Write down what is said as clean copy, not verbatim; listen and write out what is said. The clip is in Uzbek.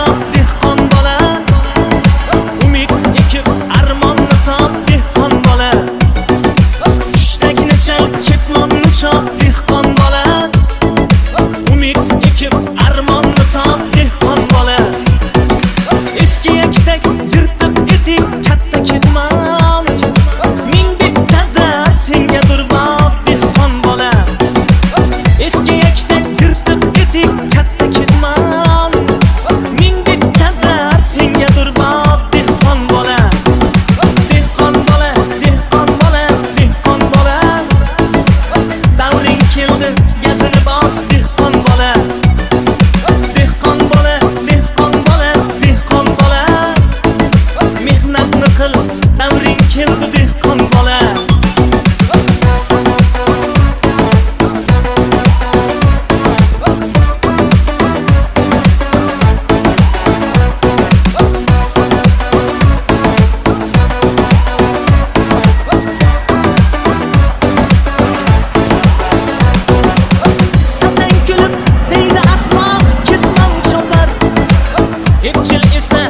top dehqon bola, umid ekib armonni top dehqon bola, tushdagini chal ketmonni chop dehqon bola, umid ekib armonni top dehqon bola. Eski yaktak yirtiq etik katta ketmon, ming bitta dard senga durboq dehqon bola. Eski yaktak yirtiq etik katta ketmon, ming bitta dard senga durboq dehqon bola. Dehqon bola, dehqon bola, dehqon bola, davring keldi gazini bos dehqon bola. Dehqon bola, dehqon bola, dehqon bola, mehnatni qil, davring keldi dehqon bola. Satang kulib deydi ahmoq, ketmon chopar, epchil esa